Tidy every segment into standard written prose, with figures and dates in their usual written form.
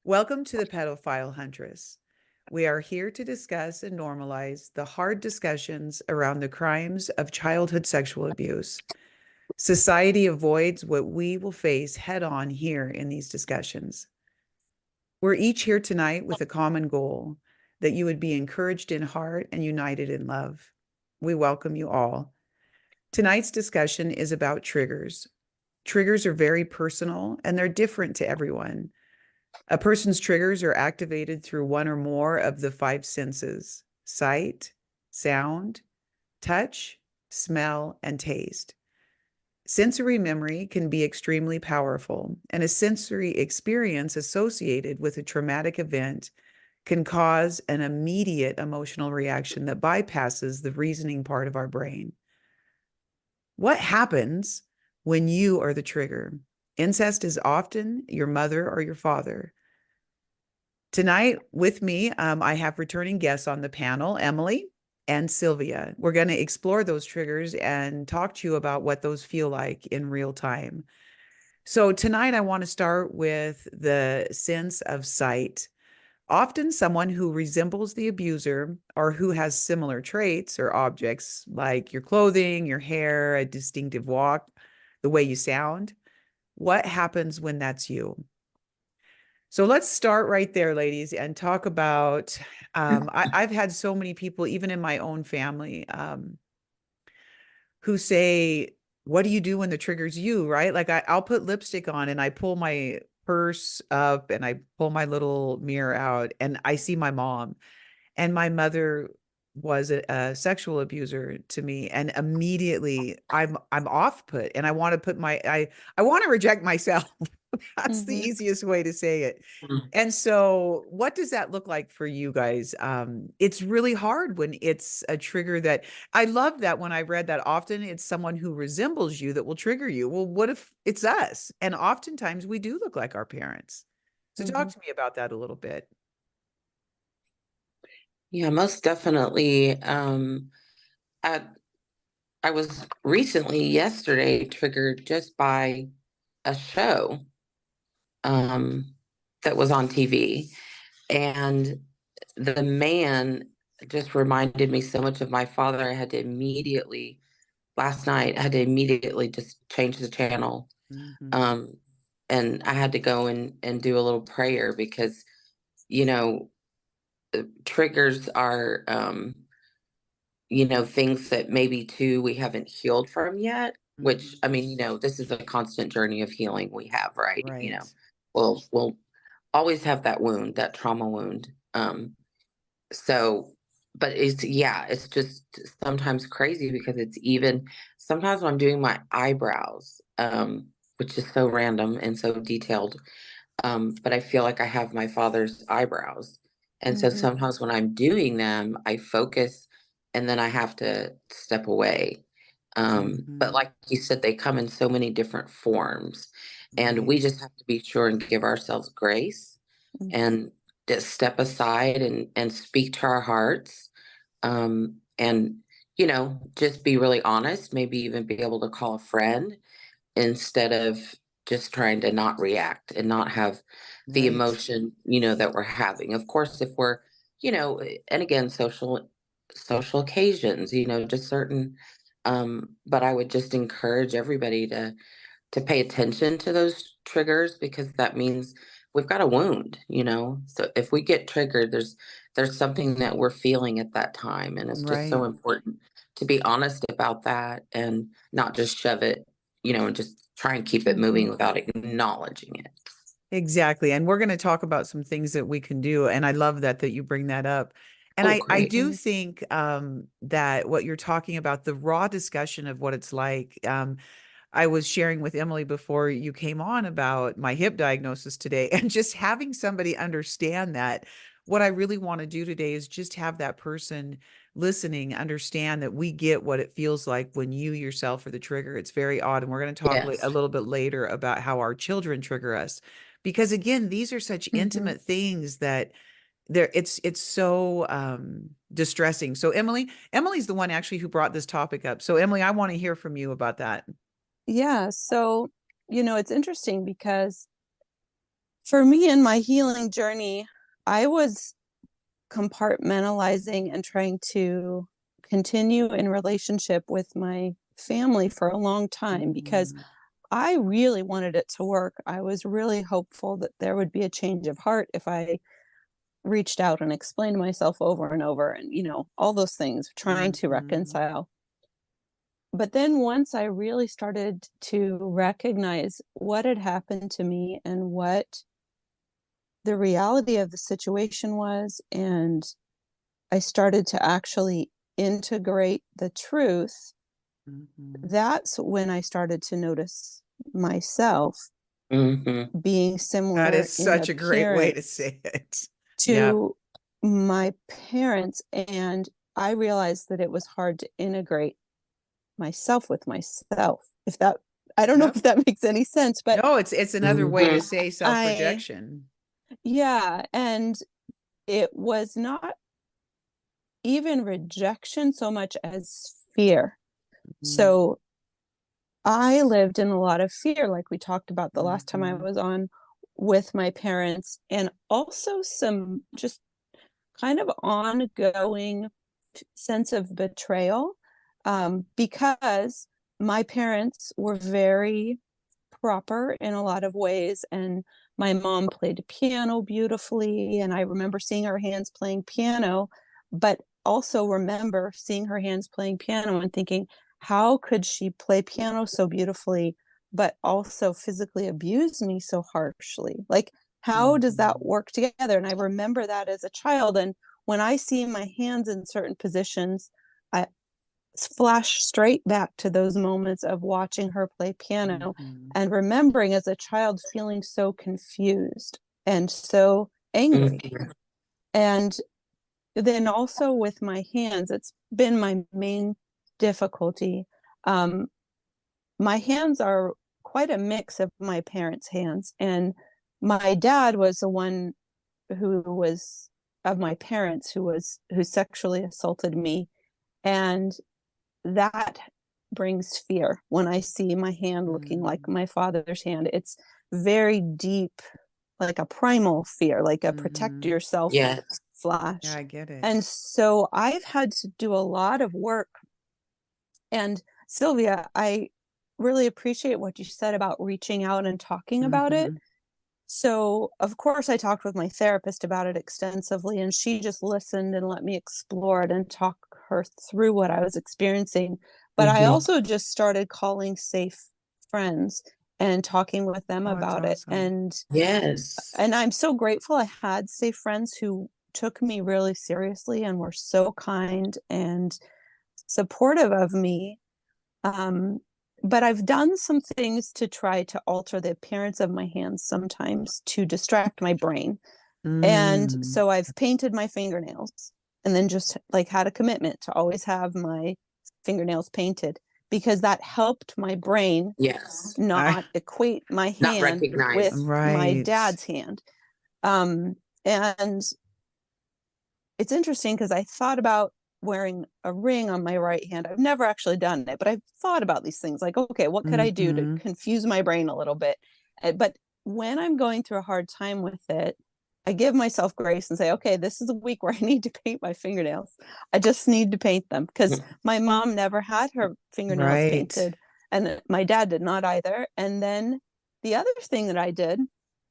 Welcome to the Pedophile Huntress. We are here to discuss and normalize the hard discussions around the crimes of childhood sexual abuse. Society avoids what we will face head on here in these discussions. We're each here tonight with a common goal that you would be encouraged in heart and united in love. We welcome you all. Tonight's discussion is about triggers. Triggers are very personal and they're different to everyone. A person's triggers are activated through one or more of the five senses: sight, sound, touch, smell, and taste. Sensory memory can be extremely powerful, and a sensory experience associated with a traumatic event can cause an immediate emotional reaction that bypasses the reasoning part of our brain. What happens when you are the trigger? Incest is often your mother or your father. Tonight with me, I have returning guests on the panel, Emily and Sylvia. We're going to explore those triggers and talk to you about what those feel like in real time. So tonight I want to start with the sense of sight. Often someone who resembles the abuser or who has similar traits or objects like your clothing, your hair, a distinctive walk, the way you sound. What happens when that's you? So let's start right there, ladies, and talk about, I've had so many people, even in my own family, who say, what do you do when the trigger's you, right? Like I'll put lipstick on and I pull my purse up and I pull my little mirror out and I see my mom. And my mother was a sexual abuser to me, and immediately I'm off put, and I want to put I want to reject myself. That's the Mhm. easiest way to say it. Mm. And so, what does that look like for you guys? It's really hard when it's a trigger that I love that when I read that often it's someone who resembles you that will trigger you. Well, what if it's us? And oftentimes we do look like our parents. So, talk Mhm. to me about that a little bit. Yeah, most definitely. I I was recently yesterday triggered just by a show um that was on TV, and the man just reminded me so much of my father. I had to immediately last night. I had to immediately just change the channel, Mhm. um, and I had to go and do a little prayer because you know triggers are. Things that maybe too we haven't healed from yet, which Mhm. I mean, this is a constant journey of healing we have, right? Right. We'll always have that wound, that trauma wound. So but it's just sometimes crazy because it's even sometimes when I'm doing my eyebrows, which is so random and so detailed, but I feel like I have my father's eyebrows. And so Mhm. sometimes when I'm doing them, I focus and then I have to step away. But Mhm. like you said, they come in so many different forms. And we Right. just have to be sure and give ourselves grace Mhm. and just step aside and speak to our hearts. And, just be really honest, maybe even be able to call a friend instead of just trying to not react and not have the Right. emotion, that we're having. Of course, if we're, and again, social occasions, just certain but I would just encourage everybody to pay attention to those triggers because that means we've got a wound, So if we get triggered, there's something that we're feeling at that time. And it's just so Right. important to be honest about that and not just shove it, and just try and keep it moving Mhm. without acknowledging it. Exactly. And we're going to talk about some things that we can do. And I love that you bring that up. And Oh, I great. do Mhm. think that what you're talking about, the raw discussion of what it's like. I was sharing with Emily before you came on about my hip diagnosis today, and just having somebody understand that. What I really want to do today is just have that person listening understand that we get what it feels like when you yourself are the trigger. It's very odd. And we're going to talk a Yes. little bit later about how our children trigger us. Because again, these are such Mhm. intimate things that it's so distressing. So Emily's the one actually who brought this topic up. So Emily, I want to hear from you about that. Yeah, so, it's interesting because For me in my healing journey, I was compartmentalizing and trying to continue in relationship with my family for a long time because Mhm. I really wanted it to work. I was really hopeful that there would be a change of heart if I reached out and explained myself over and over and, all those things, trying to Mhm. reconcile. But then once I really started to recognize what had happened to me and what the reality of the situation was, and I started to actually integrate the truth, Mhm. that's when I started to notice myself Hmm. being That similar is in such a great way to appearance say it. Yep. to my parents. And I realized that it was hard to integrate myself with myself. If that, I don't know Yep. if that makes any sense, but No, it's another way to Hmm. say I, self-rejection. yeah. And it was not even rejection so much as fear. Mhm. So I lived in a lot of fear, like we talked about the last time I Mhm. was on with my parents, and also some just kind of ongoing sense of betrayal, because my parents were very proper in a lot of ways. And my mom played piano beautifully. And I remember seeing her hands playing piano, but also remember seeing her hands playing piano and thinking, how could she play piano so beautifully, but also physically abuse me so harshly? Like, how does that Mhm. work together? And I remember that as a child. And when I see my hands in certain positions, I flash straight back to those moments of watching her play piano Mhm. and remembering as a child feeling so confused and so angry. Hmm. And then also with my hands, it's been my main difficulty. Um, my hands are quite a mix of my parents' hands. And my dad was the one who was of my parents who sexually assaulted me. And that brings fear when I see my hand looking like Mhm. my father's hand. It's very deep, like a primal fear, like a protect Mhm. yourself Yes. Yeah, flash. I get it. And so I've had to do a lot of work. And Sylvia, I really appreciate what you said about reaching out and talking about it. Mhm. So, of course, I talked with my therapist about it extensively, and she just listened and let me explore it and talk her through what I was experiencing. But I Hmm. also just started calling safe friends and talking with them Oh, it's about it. awesome. Yes. And I'm so grateful I had safe friends who took me really seriously and were so kind and supportive of me. um, but I've done some things to try to alter the appearance of my hands sometimes to distract my brain. And Mm. so I've painted my fingernails and then just like had a commitment to always have my fingernails painted because that helped my brain Yes. I not equate my Not hand recognize. with my right. dad's hand. Um, and it's interesting because I thought about wearing a ring on my right hand. I've never actually done it, but I've thought about these things like, okay, what could I do to Mhm. confuse my brain a little bit? But when I'm going through a hard time with it, I give myself grace and say, okay, this is a week where I need to paint my fingernails. I just need to paint them because my mom never had her fingernails Right. painted, and my dad did not either. And then the other thing that I did,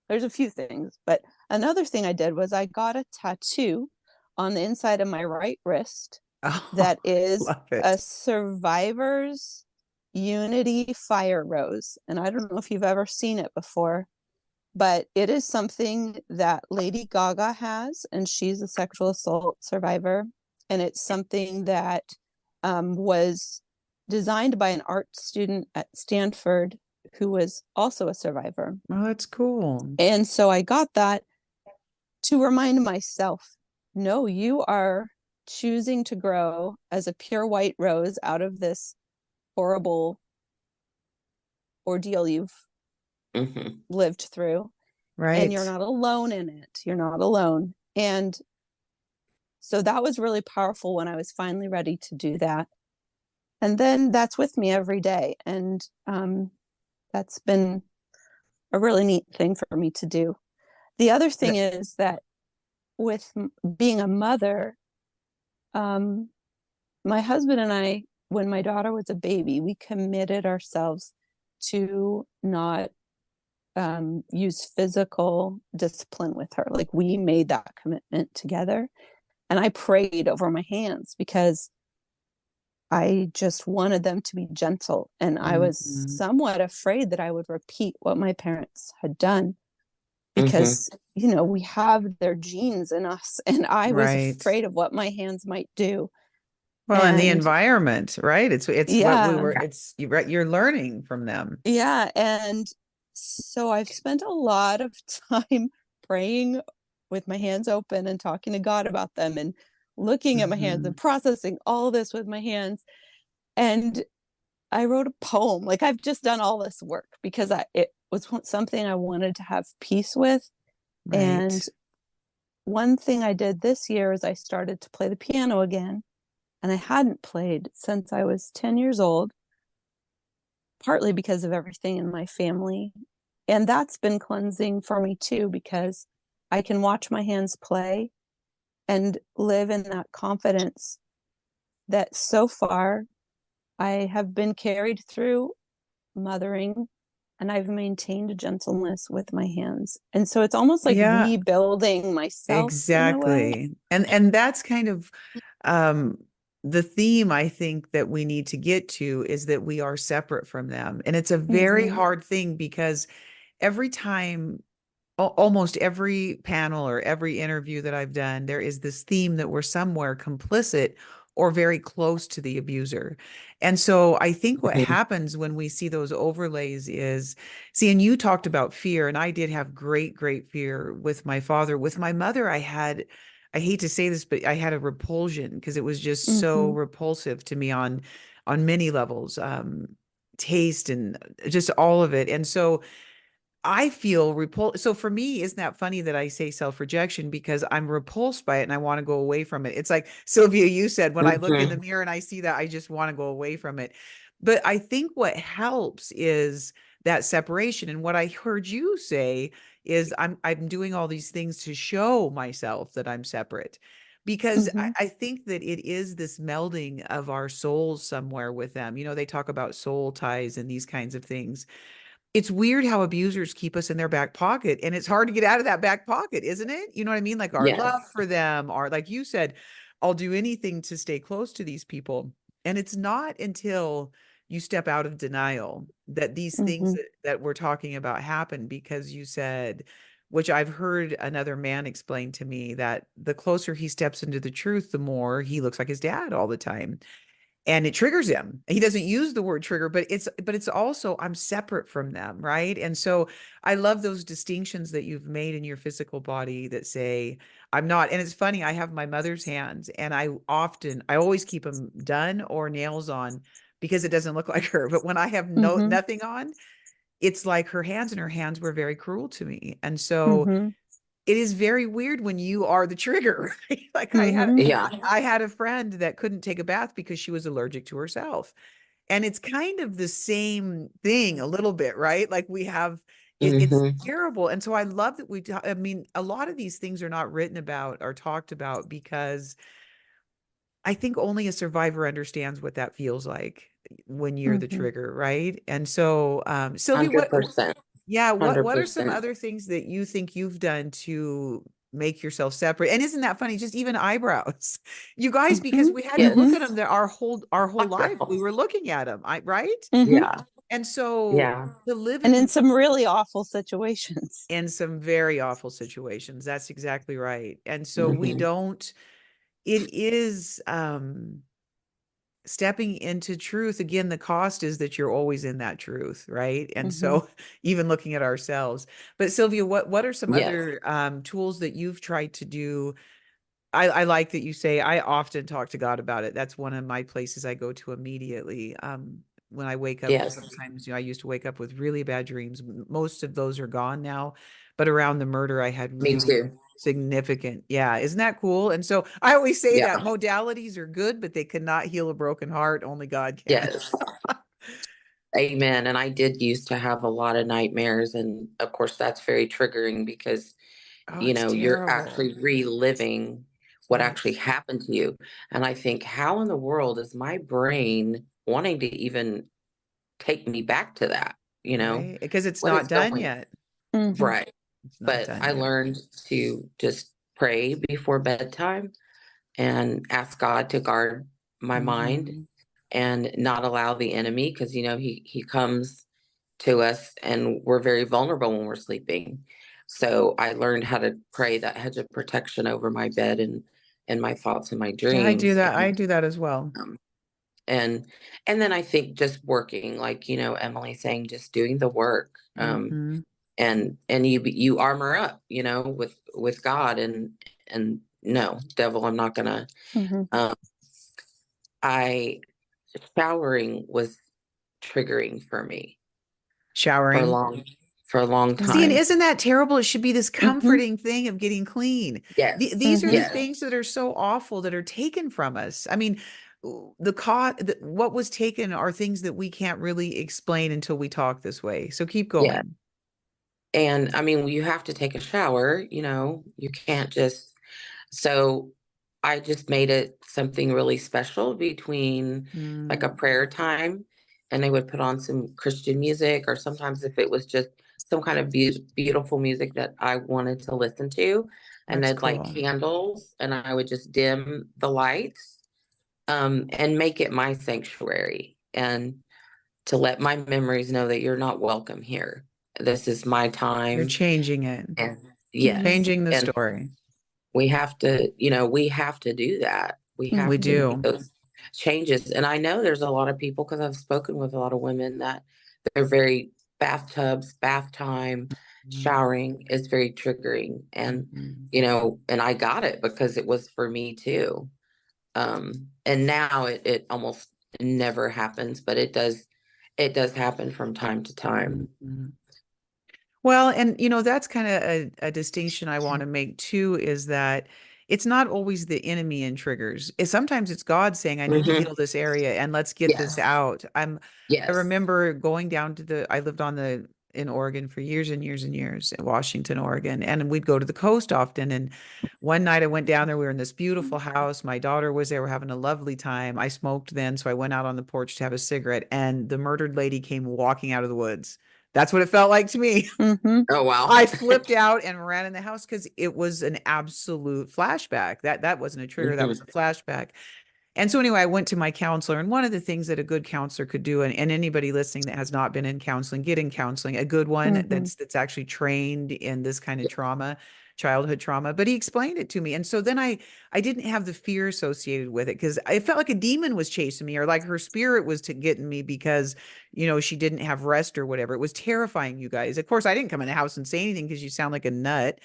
there's a few things, but another thing I did was I got a tattoo on the inside of my right wrist Oh, that is love a it. survivor's unity fire rose. And I don't know if you've ever seen it before, but it is something that Lady Gaga has, and she's a sexual assault survivor. And it's something that was designed by an art student at Stanford who was also a survivor. Oh, that's cool. And so I got that to remind myself, no, you are choosing to grow as a pure white rose out of this horrible ordeal you've Hmm. lived through, and you're Right. not alone in it. You're not alone. And so that was really powerful when I was finally ready to do that. And then that's with me every day. And that's been a really neat thing for me to do. The other thing is that with being a mother, um, my husband and I, when my daughter was a baby, we committed ourselves to not use physical discipline with her. Like, we made that commitment together. And I prayed over my hands because I just wanted them to be gentle. And I was Mhm. somewhat afraid that I would repeat what my parents had done Mm-hmm. because, you know, we have their genes in us. And I was Right. afraid of what my hands might do. Well, and the And environment, right? It's what we yeah, were, it's you're learning from them. yeah. And so I've spent a lot of time praying with my hands open and talking to God about them and looking at my hands and Mhm. processing all this with my hands. And I wrote a poem. Like, I've just done all this work because it was something I wanted to have peace with. And Right. one thing I did this year is I started to play the piano again. And I hadn't played since I was 10 years old, partly because of everything in my family. And that's been cleansing for me too, because I can watch my hands play and live in that confidence that so far I have been carried through mothering and I've maintained a gentleness with my hands. And so it's almost like Yeah, rebuilding myself in a way. exactly. And that's kind of um the theme I think that we need to get to is that we are separate from them. And it's a very Mm-hmm. hard thing because every time almost every panel or every interview that I've done, there is this theme that we're somewhere complicit or very close to the abuser. And so I think what Mm-hmm. happens when we see those overlays is, see, and you talked about fear, and I did have great, great fear with my father. With my mother, I hate to say this, but I had a repulsion because it was just so Mm-hmm. repulsive to me on many levels, taste and just all of it. And so I feel repulsed. So for me, isn't that funny that I say self-rejection because I'm repulsed by it and I want to go away from it. It's like Sylvia, you said, when I look in the Mm-hmm. mirror and I see that, I just want to go away from it. But I think what helps is that separation. And what I heard you say is I'm doing all these things to show myself that I'm separate. Because Mm-hmm. I think that it is this melding of our souls somewhere with them. You know, they talk about soul ties and these kinds of things. It's weird how abusers keep us in their back pocket, and it's hard to get out of that back pocket, isn't it? You know what I mean? Like our Yes. love for them, or like you said, I'll do anything to stay close to these people. And it's not until you step out of denial that these things Mm-hmm. that we're talking about happen, because you said, which I've heard another man explain to me, that the closer he steps into the truth, the more he looks like his dad all the time, and it triggers him. He doesn't use the word trigger, but it's also, I'm separate from them, right? And so I love those distinctions that you've made in your physical body that say I'm not. And it's funny, I have my mother's hands, and I always keep them done or nails on because it doesn't look like her. But when I have Mm-hmm. nothing on, it's like her hands, and her hands were very cruel to me. And so Mm-hmm. it is very weird when you are the trigger. Right? Like Mm-hmm. Yeah. I had a friend that couldn't take a bath because she was allergic to herself. And it's kind of the same thing a little bit, right? Like we have it's Mm-hmm. terrible. And so I love that I mean, a lot of these things are not written about or talked about because I think only a survivor understands what that feels like when you're the Mm-hmm. trigger, right? And so Sylvia, 100%. yeah, what are some 100%. other things that you think you've done to make yourself separate? And isn't that funny? Just even eyebrows. You guys, because Mm-hmm. we had to Yes. look Mm-hmm. at them there our whole life. We were looking at them, right? Mm-hmm. Yeah. And so Yeah. to live And in in some really awful situations. some very awful situations. That's exactly right. And so we Mm-hmm. don't, it is stepping into truth. Again, the cost is that you're always in that truth, right? And Mm-hmm. so even looking at ourselves. But Sylvia, what are some Yes. other tools that you've tried to do? I like that you say I often talk to God about it. That's one of my places I go to immediately. When I wake up, Yes. sometimes, I used to wake up with really bad dreams. Most of those are gone now, but around the murder, I had Me really too. significant. Yeah, isn't that cool? And so I always say Yeah. that modalities are good, but they cannot heal a broken heart. Only God can. Yes. Amen. And I did used to have a lot of nightmares. And of course, that's very triggering because Oh, you it's know, you're terrible. actually reliving what actually Yes. happened to you. And I think, how in the world is my brain wanting to even take me back to that? You know, Right. Because it's what not is done going yet. Mhm. right? It's not But done I yet. learned to just pray before bedtime and ask God to guard my mind Mhm. and not allow the enemy, because you know he comes to us and we're very vulnerable when we're sleeping. So I learned how to pray that hedge of protection over my bed and my thoughts and my Yeah, I do dreams. that. I do that as well. Um, and and then I think just working, like, you know, Emily saying, just doing the work. Mhm. And you armor up, you know, with God, and no, devil, I'm not gonna. Mhm. um I showering was triggering for me for a Showering. long for a long See, and Mhm. time. isn't that terrible? It should be this Mhm. comforting thing of getting clean. Yes, These are Mhm. the yes, things that are so awful that are taken from us. I mean, what was taken are things that we can't really explain until we talk this way. So keep yeah. going. And I mean, you have to take a shower, you know, you can't just. So I just made it something really special between like a Mm, prayer time, and they would put on some Christian music, or sometimes if it was just some kind of beautiful music that I wanted to listen to, and that's they'd light cool. candles, and I would just dim the lights, and make it my sanctuary, and to let my memories know that you're not welcome here. This is my You're time. changing it, And Mhm. yes, changing the and story. we have to, you know, we have to do that. We We have to Mhm. make do. those changes. And I know there's a lot of people, because I've spoken with a lot of women, that they're very bathtubs, bath time, Mhm. showering is very triggering. And, Mhm. you know, and I got it because it was for me too. And now it almost never happens, but it does happen from time to time. Mhm. Well, and that's kind of a distinction I want to make too, is that it's not always the enemy in triggers. Sometimes it's God saying, I need to Hmm. heal this area and let's get this Yes. out. I Yes. remember going down I lived in Oregon for years and years and years, in Washington, Oregon, and we'd go to the coast often. And one night I went down there, we were in this beautiful house. My daughter was there, we're having a lovely time. I smoked then, so I went out on the porch to have a cigarette, and the murdered lady came walking out of the woods. That's what it felt like to me. Mhm. Oh, wow. I flipped out and ran in the house because it was an absolute flashback. That wasn't a trigger, that was a Hmm. flashback. And so anyway, I went to my counselor, and one of the things that a good counselor could do, and anybody listening that has not been in counseling, get in counseling, a good one Mhm. that's actually trained in this kind of trauma, childhood trauma. But he explained it to me. And so then I didn't have the fear associated with it, because I felt like a demon was chasing me, or like her spirit was to getting me because, she didn't have rest or whatever. It was terrifying, you guys. Of course, I didn't come in the house and say anything because you sound like a nut.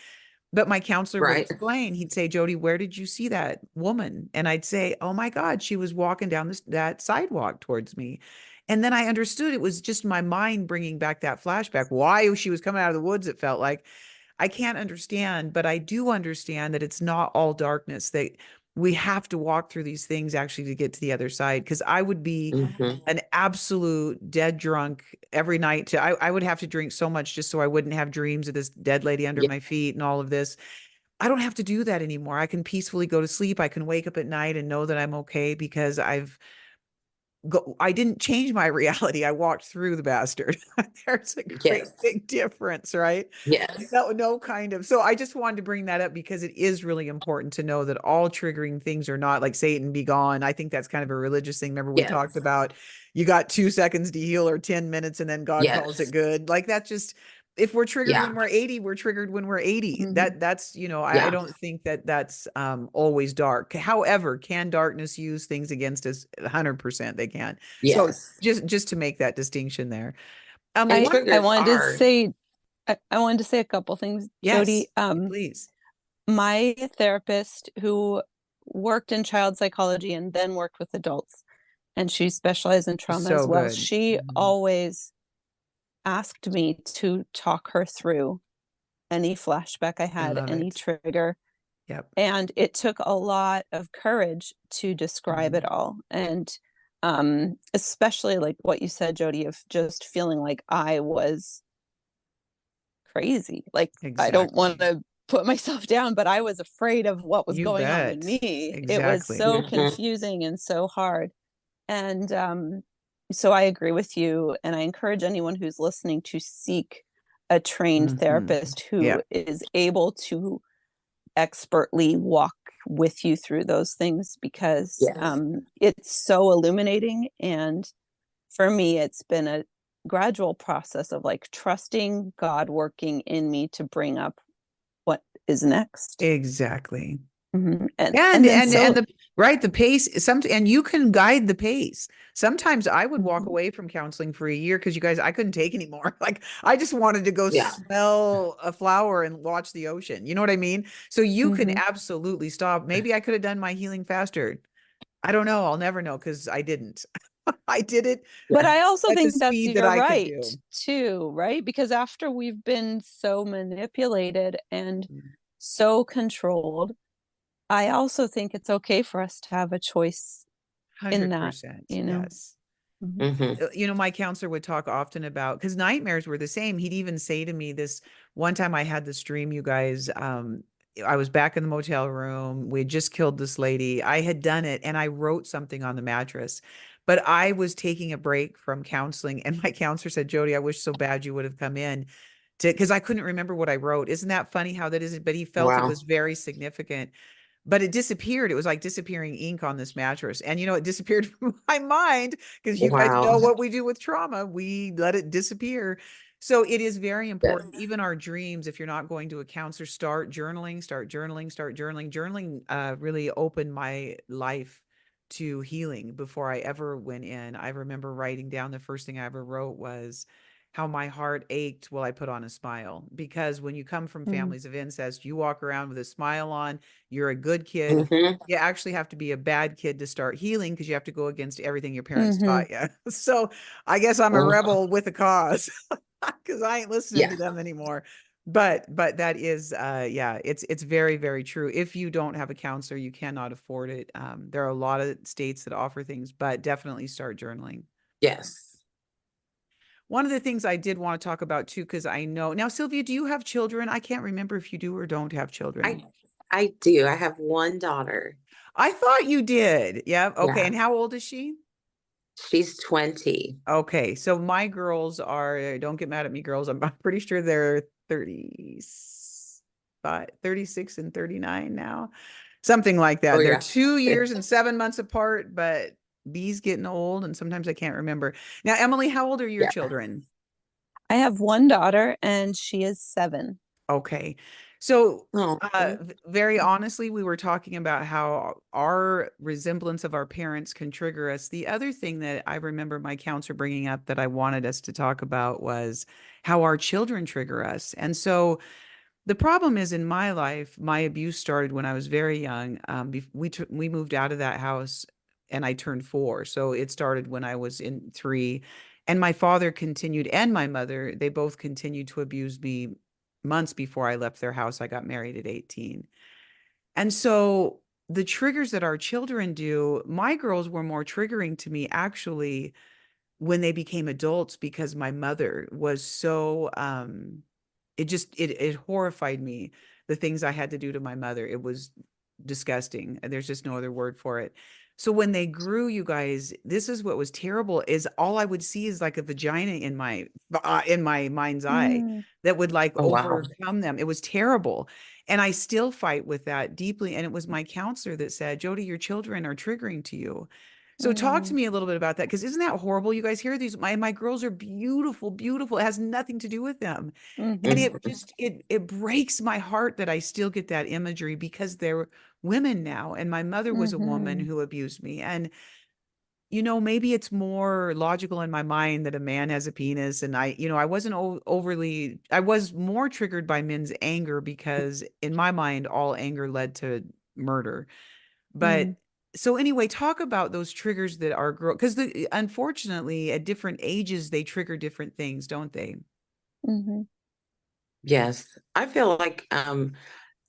But my counselor would Right. explain. He'd say, Jody, where did you see that woman? And I'd say, oh my God, she was walking down that sidewalk towards me. And then I understood it was just my mind bringing back that flashback. Why she was coming out of the woods, it felt like. I can't understand, but I do understand that it's not all darkness, that we have to walk through these things actually to get to the other side. Because I would be Hmm. an absolute dead drunk every night. I would have to drink so much just so I wouldn't have dreams of this dead lady under Yeah. my feet and all of this. I don't have to do that anymore. I can peacefully go to sleep. I can wake up at night and know that I'm okay, because I didn't change my reality. I walked through the bastard. There's a great Yes. big difference, right? Yes. No, kind of. So I just wanted to bring that up because it is really important to know that all triggering things are not like Satan be gone. I think that's kind of a religious thing. Remember, we talked Yes. about you got 2 seconds to heal, or 10 minutes, and then God calls it Yes. good. Like that's just, if we're triggered Yeah. when we're 80, we're triggered when we're 80. Mhm. That's, I Yeah. don't think that that's always dark. However, can darkness use things against us? 100% they can. So Yes. just to make that distinction there. And One, I triggers wanted to are, say I wanted to say a couple things, yes, Jody. please. My therapist, who worked in child psychology and then worked with adults, and she specialized in trauma as So well, good. she Mhm. always asked me to talk her through any flashback I I had, love any it. trigger. Yep. And it took a lot of courage to describe it Mhm. all. And especially like what you said, Jody, of just feeling like I was crazy. Like I don't want Exactly. to put myself down, but I was afraid of what was You going on in bet. me. It was Exactly. so Mhm. confusing and so hard. And so I agree with you. And I encourage anyone who's listening to seek a trained Mhm. therapist who Yeah, is able to expertly walk with you through those things, because Yes. it's so illuminating. And for me, it's been a gradual process of like trusting God working in me to bring up what is next. exactly. And And and then and so and the right, the pace, and you can guide the pace. Sometimes I would walk mhm, away from counseling for a year because you guys, I couldn't take anymore. Like I just wanted to go Yeah. smell a flower and watch the ocean. You know what I mean? So you can mhm. absolutely stop. Maybe I could have done my healing faster. I don't know. I'll never know because I didn't. I did it But I also at the think that's speed that you're I could right do. too, right? Because after we've been so manipulated and Mm, so controlled, I also think it's okay for us to have a choice in that, 100%. you know. Yes. Mhm. Hmm. My counselor would talk often about, because nightmares were the same. He'd even say to me, this one time I had this dream, you guys. I was back in the motel room. We had just killed this lady. I had done it and I wrote something on the mattress, but I was taking a break from counseling. And my counselor said, Jody, I wish so bad you would have come in because I couldn't remember what I wrote. Isn't that funny how that is? But he felt it Wow. was very significant, but it disappeared. It was like disappearing ink on this mattress. And it disappeared from my mind because you guys know Wow. what we do with trauma. We let it disappear. So it is very Yes. important, even our dreams. If you're not going to a counselor, start journaling, start journaling, start journaling. Journaling really opened my life to healing before I ever went in. I remember writing down, the first thing I ever wrote was how my heart ached while I put on a smile. Because when you come from Mm, families of incest, you walk around with a smile on, you're a good kid. Hmm. You actually have to be a bad kid to start healing because you have to go against everything your parents mhm, taught you. So I guess I'm a rebel with a cause because I ain't listening Yeah. to them anymore. But that is yeah, it's very, very true. If you don't have a counselor, you cannot afford it. There are a lot of states that offer things, but definitely start journaling. Yes. One of the things I did want to talk about too, because I know now, Sylvia, do you have children? I can't remember if you do or don't have children. I I do. I have one daughter. I thought you did. Yeah. Okay. Yeah. And how old is she? She's 20. Okay. So my girls are, don't get mad at me, girls. I'm pretty sure they're 36 and 39 now. Something like Oh that. They're yeah. 2 years and 7 months apart, but B's getting old and sometimes I can't remember. Now, Emily, how old are your Yeah. children? I have one daughter and she is 7. Okay. So, Oh. very honestly, we were talking about how our resemblance of our parents can trigger us. The other thing that I remember my counselor bringing up that I wanted us to talk about was how our children trigger us. And so, the problem is in my life, my abuse started when I was very young. We moved out of that house and I turned 4. So it started when I was in 3. And my father continued, and my mother, they both continued to abuse me months before I left their house. I got married at 18. And so the triggers that our children do, my girls were more triggering to me actually when they became adults because my mother was so it horrified me, the things I had to do to my mother. It was disgusting. There's just no other word for it. So when they grew, you guys, this is what was terrible is all I would see is like a vagina in my mind's eye Mm, that would like Oh wow. overcome them. It was terrible. And I still fight with that deeply. And it was my counselor that said, Jody, your children are triggering to you. So talk to mm, me a little bit about that because isn't that horrible? You guys hear these? My girls are beautiful, beautiful. It has nothing to do with them. And mhm, it just it breaks my heart that I still get that imagery because they're women now. And my mother was a woman mhm, who abused me. And maybe it's more logical in my mind that a man has a penis. And I wasn't overly, I was more triggered by men's anger because in my mind, all anger led to murder. mm, But so anyway, talk about those triggers that are girl because unfortunately at different ages they trigger different things, don't they? mhm, Yes. I feel like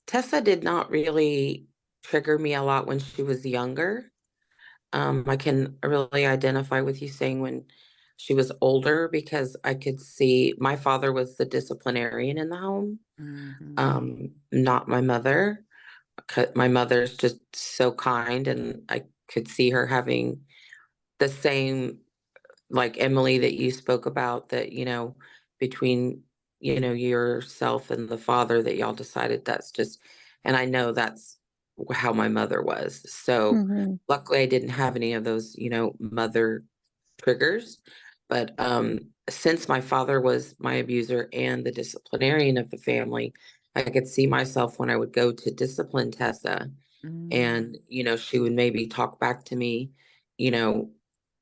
Tessa did not really trigger me a lot when she was younger. I can really identify with you saying when she was older because I could see my father was the disciplinarian in the home, not my mother. My mother's just so kind, and I could see her having the same, like Emily, that you spoke about, that, between, yourself and the father, that y'all decided that's just, and I know that's how my mother was. So Mhm. luckily I didn't have any of those, mother triggers. But since my father was my abuser and the disciplinarian of the family, I could see myself when I would go to discipline Tessa, and she would maybe talk back to me, you know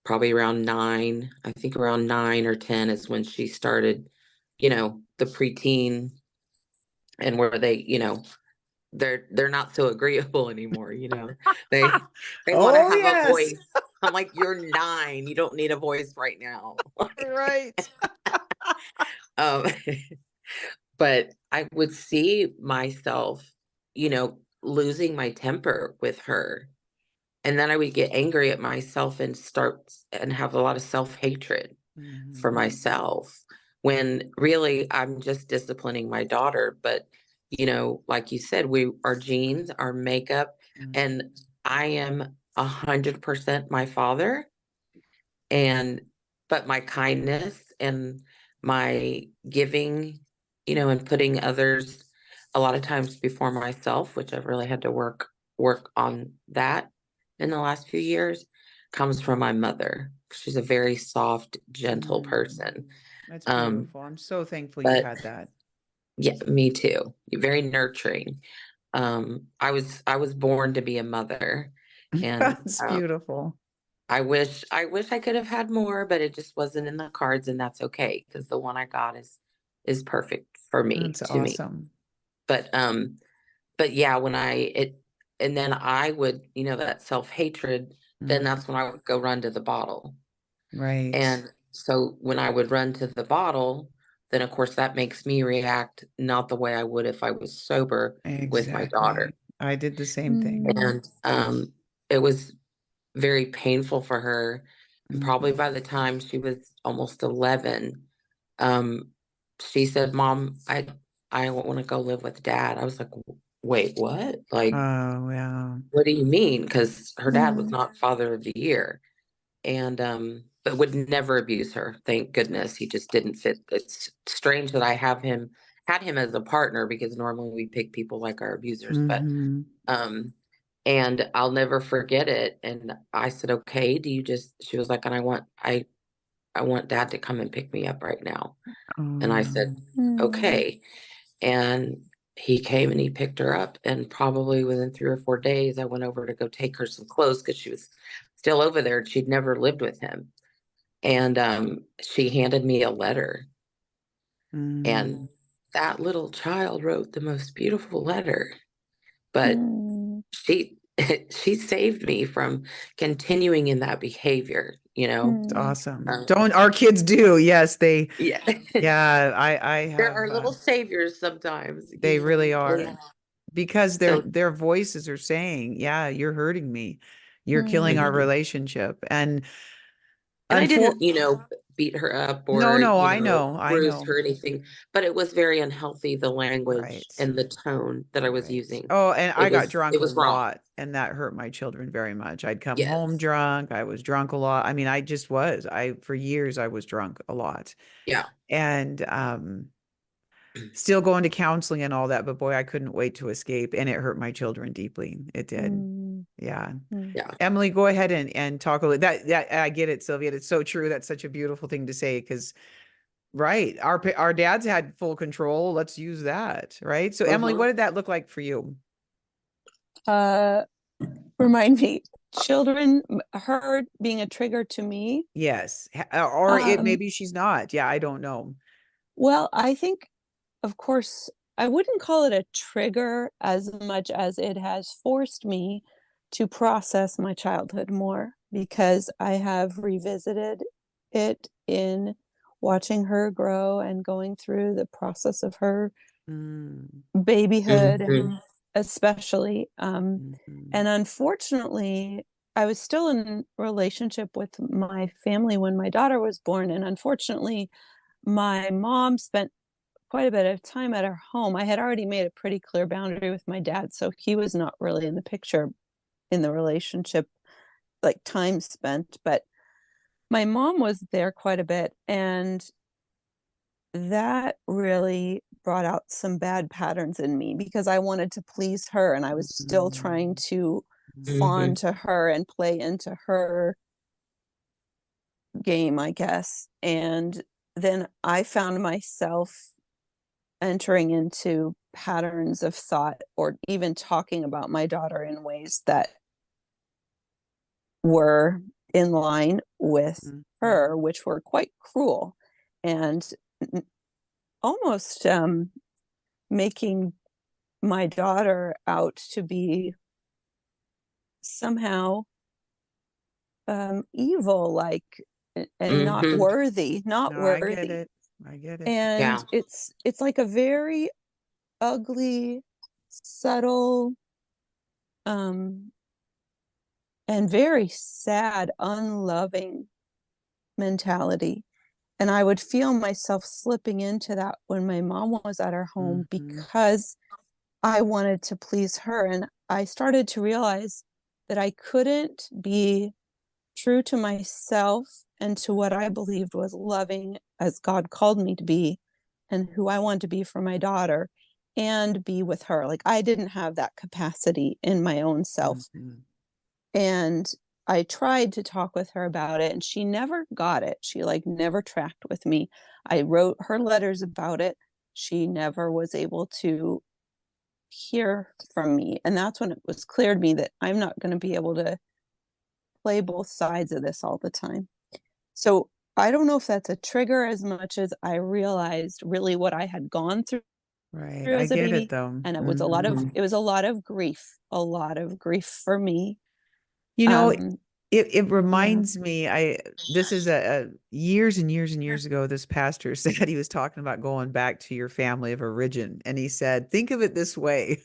probably around 9. I think around 9 or 10 is when she started, the preteen, and where they, they're not so agreeable anymore. They they want to Oh, have a yes. voice. I'm like, you're 9, you don't need a voice right now. Right. um but I would see myself, losing my temper with her. And then I would get angry at myself and start and have a lot of self-hatred for myself, when really I'm just disciplining my daughter. But, like you said, our genes, our makeup, and I am 100% my father. And, but my kindness and my giving, and putting others a lot of times before myself, which I've really had to work on that in the last few years, comes from my mother. She's a very soft, gentle person. That's Um, beautiful. I'm so thankful you but had that. yeah, me too. Very nurturing. I was born to be a mother, and That's beautiful. I wish I could have had more, but it just wasn't in the cards, and that's okay, because the one I got is perfect for me, That's to me. awesome. But yeah, and then I would, that self-hatred, then that's when I would go run to the bottle. Right. And so when I would run to the bottle, then of course that makes me react not the way I would if I was sober with my daughter. Exactly. I did the same thing. And it was very painful for her. And probably by the time she was almost 11, um, she said, "Mom, I want to go live with Dad." I was like, "Wait, what? Like, Oh, yeah. what do you mean?" Because her dad was not Father of the Year, and but would never abuse her. Thank goodness, he just didn't fit. It's strange that I had him as a partner, because normally we pick people like our abusers, but um and I'll never forget it. And I said, "Okay, she was like, "And I want Dad to come and pick me up right now." And I said, "Okay." And he came and he picked her up, and probably within 3 or 4 days, I went over to go take her some clothes, because she was still over there. She'd never lived with him. And she handed me a letter, and that little child wrote the most beautiful letter. But she she saved me from continuing in that behavior, It's awesome. Um, Don't our kids do? Yes, yeah. yeah, I There have are little saviors sometimes, they really are, and because so, their voices are saying, yeah, you're hurting me. You're killing our relationship. And and I unfor didn't, beat her up no, or, no, I know. I bruise know. her or anything, but it was very unhealthy, the language Right. and the tone that I was Right. using. Oh, and It I got was drunk it a was wrong. lot, and that hurt my children very much. I'd come home Yes. drunk. I was drunk a lot. I mean, I just was. For years I was drunk a lot. Yeah. And still going to counseling and all that, but boy, I couldn't wait to escape, and it hurt my children deeply. It did. Yeah. Yeah. Emily, go ahead and talk a little. That I get it, Sylvia. It's so true. That's such a beautiful thing to say, because right, our dads had full control. Let's use that, right? So Emily, Uh-huh. what did that look like for you? Uh, Remind me, children, her being a trigger to me. Yes. Or it Um, maybe she's not. Yeah, I don't know. well, I think, of course, I wouldn't call it a trigger as much as it has forced me to process my childhood more, because I have revisited it in watching her grow and going through the process of her Mm, babyhood, Mhm. especially. mhm, And unfortunately, I was still in relationship with my family when my daughter was born, and unfortunately, my mom spent quite a bit of time at our home. I had already made a pretty clear boundary with my dad, so he was not really in the picture in the relationship, like time spent, but my mom was there quite a bit, and that really brought out some bad patterns in me because I wanted to please her and I was still trying to fawn Mhm. to her and play into her game, I guess. And then I found myself entering into patterns of thought or even talking about my daughter in ways that were in line with Mhm. her, which were quite cruel and almost making my daughter out to be somehow evil, like, and not Mhm. worthy, not No, I get worthy. it. I get it. And Yeah. it's like a very ugly, subtle, um, and very sad, unloving mentality. And I would feel myself slipping into that when my mom was at our home Mhm. because I wanted to please her. And I started to realize that I couldn't be true to myself and to what I believed was loving as God called me to be and who I wanted to be for my daughter and be with her. Like I didn't have that capacity in my own self. Mhm. And I tried to talk with her about it and she never got it. She like never tracked with me. I wrote her letters about it. She never was able to hear from me. And that's when it was clear to me that I'm not going to be able to play both sides of this all the time. So I don't know if that's a trigger as much as I realized really what I had gone through Right. I as a get it baby. though. And Mhm. it was a lot of grief for me. You know, Um, it yeah. reminds me, this is a years and years and years ago, this pastor said he was talking about going back to your family of origin. And he said, think of it this way.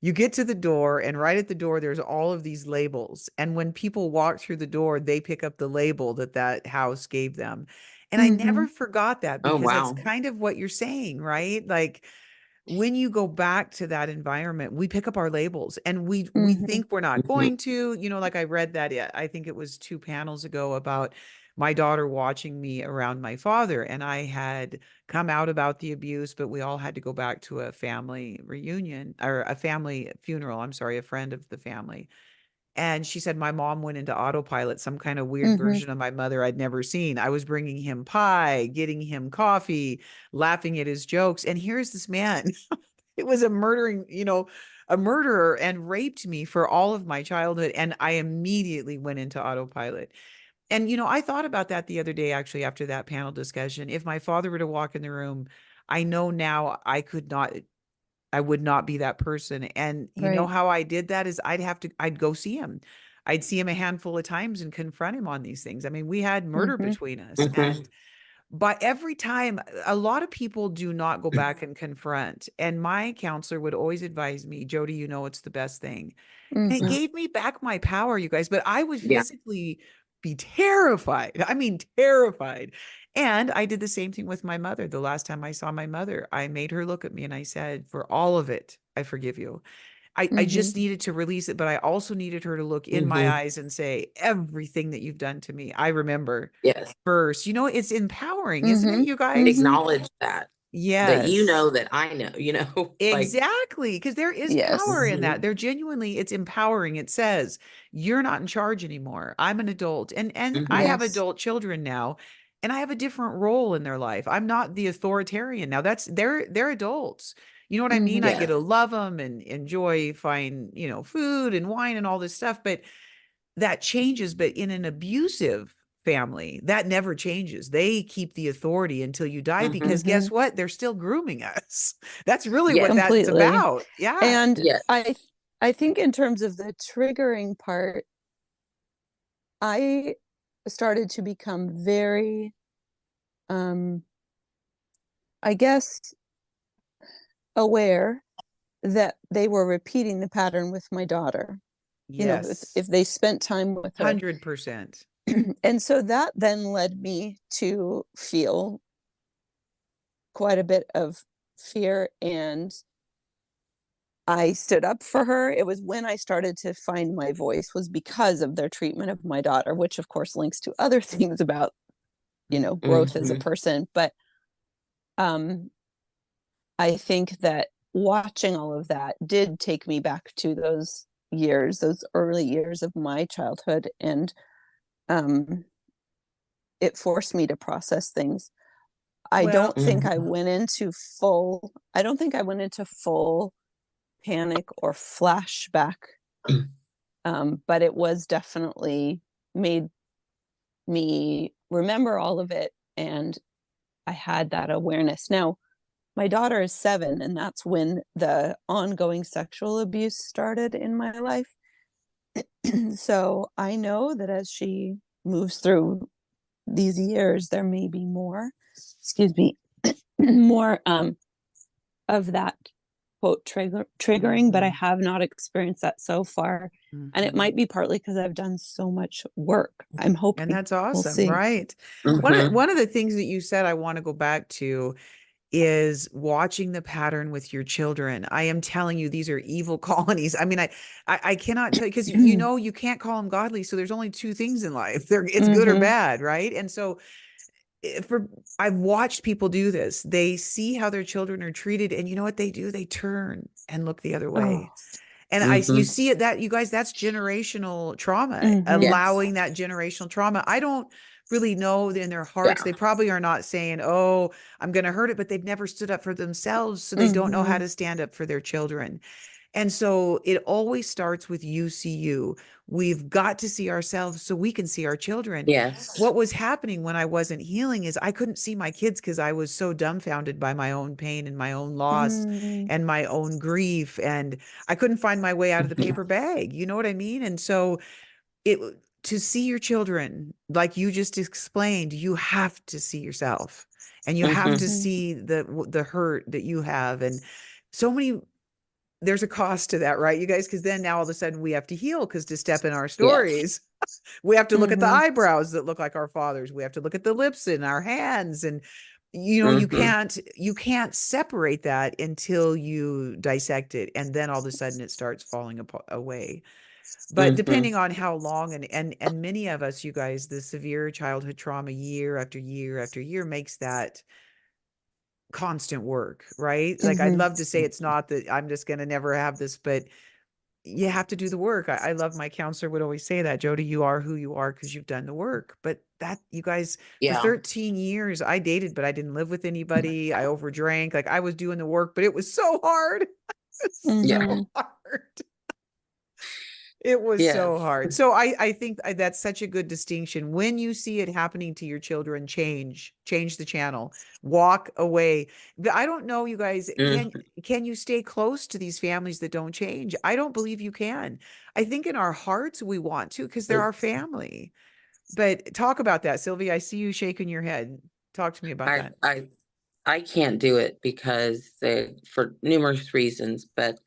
You get to the door, and right at the door, there's all of these labels. And when people walk through the door, they pick up the label that that house gave them. And I Mm-hmm. never forgot that Oh, because that's wow. kind of what you're saying, right? Like when you go back to that environment, we pick up our labels and we Mm-hmm. think we're not Mhm. going to, like I read that, I think it was two panels ago about my daughter watching me around my father, and I had come out about the abuse, but we all had to go back to a family reunion or a family funeral. I'm sorry, a friend of the family. And she said my mom went into autopilot, some kind of weird Mm-hmm. version of my mother I'd never seen. I was bringing him pie, getting him coffee, laughing at his jokes. And here's this man. It was a murdering, a murderer and raped me for all of my childhood. And I immediately went into autopilot. And, I thought about that the other day, actually, after that panel discussion. If my father were to walk in the room, I know now I would not be that person. And you know Right. how I did that is I'd go see him. I'd see him a handful of times and confront him on these things. I mean, we had murder Mm-hmm. between us. Mhm. And but every time, a lot of people do not go back and confront. And my counselor would always advise me, Jody, it's the best thing. And it Mm-hmm. gave me back my power, you guys, but I would Yeah. physically be terrified. I mean, terrified. And I did the same thing with my mother. The last time I saw my mother, I made her look at me and I said, for all of it, I forgive you. I Mm-hmm. just needed to release it, but I also needed her to look in my Mhm. eyes and say, everything that you've done to me, I remember Yes. first. It's empowering, isn't it, Mm-hmm. you guys? Mm-hmm. Acknowledge that you Yes. know that I know, like, Exactly, because there is power Yes. in that. mhm. There genuinely, it's empowering. It says, you're not in charge anymore. I'm an adult. And I Mhm. have Yes. adult children now, and I have a different role in their life. I'm not the authoritarian now. They're adults. You know what I mean? Mm-hmm. I get Yes. to love them and enjoy fine, food and wine and all this stuff, but that changes. But in an abusive family, that never changes. They keep the authority until you die Mhm. because Mm-hmm. guess what? They're still grooming us. That's really what Yes. that's Completely. about. Yeah. And Yes. I think in terms of the triggering part, I started to become very, um, I guess, aware that they were repeating the pattern with my daughter. you know, Yes. if they spent time with her. 100%. And so that then led me to feel quite a bit of fear, and I stood up for her. It was when I started to find my voice, was because of their treatment of my daughter, which of course links to other things about, you know, growth as a Mhm. person. But um I think that watching all of that did take me back to those years, those early years of my childhood, and um it forced me to process things. Well, Mhm. I don't think I went into full panic or flashback, but it was definitely made me remember all of it, and I had that awareness. Now, my daughter is 7, and that's when the ongoing sexual abuse started in my life. So I know that as she moves through these years, there may be more, excuse me, more of that quote triggering, but I mhm, have not experienced that so far. And it mhm. might be partly because I've done so much work. I'm And hoping. that's We'll awesome, see. right? Mhm. One of the things that you said I want to go back to is watching the pattern with your children. I am telling you, these are evil colonies. I mean, I cannot tell you because you know you can't call them godly. So there's only two things in life. It's good or Mm-hmm. bad, right? And so for I've watched people do this. They see how their children are treated, and you know what they do? They turn and look the other way. Oh. And you Mhm. see it that you guys, that's generational trauma, Mm-hmm. Yes. allowing that generational trauma. I don't really know in their hearts, Yeah. they probably are not saying, oh, I'm going to hurt it, but they've never stood up for themselves. So they don't know how Mm-hmm. to stand up for their children. And so it always starts with you see you. We've got to see ourselves so we can see our children. Yes. What was happening when I wasn't healing is I couldn't see my kids because I was so dumbfounded by my own pain and my own loss Mm-hmm. and my own grief. And I couldn't find my way out of the Mhm. paper bag. You know what I mean? And so it to see your children, like you just explained, you have to see yourself and you have to Mhm. Mm-hmm. see the hurt that you have. And so many there's a cost to that, right, you guys? Because then now all of a sudden we have to heal because to step in our Yes. stories, we have to look at the Mm-hmm. eyebrows that look like our fathers. We have to look at the lips in our hands. And, you know, Mhm. you can't separate that until you dissect it. And then all of a sudden it starts falling away. But Mhm. depending on how long and many of us, you guys, the severe childhood trauma year after year after year makes that constant work, right? Like I'd Mm-hmm. love to say it's not that I'm just going to never have this, but you have to do the work. I love my counselor would always say that, Jody, you are who you are because you've done the work. But that you guys, for Yeah. 13 years, I dated, but I didn't live with anybody. I overdrank. Like I was doing the work, but it was so hard. Yeah. Mm-hmm. So hard. It was so Yes. hard. So I think that's such a good distinction. When you see it happening to your children, change the channel, walk away. But I don't know, you guys, Mhm. can you stay close to these families that don't change? I don't believe you can. I think in our hearts we want to because they're our family. But talk about that, Sylvia. I see you shaking your head. Talk to me about I that. I I can't do it because for numerous reasons, but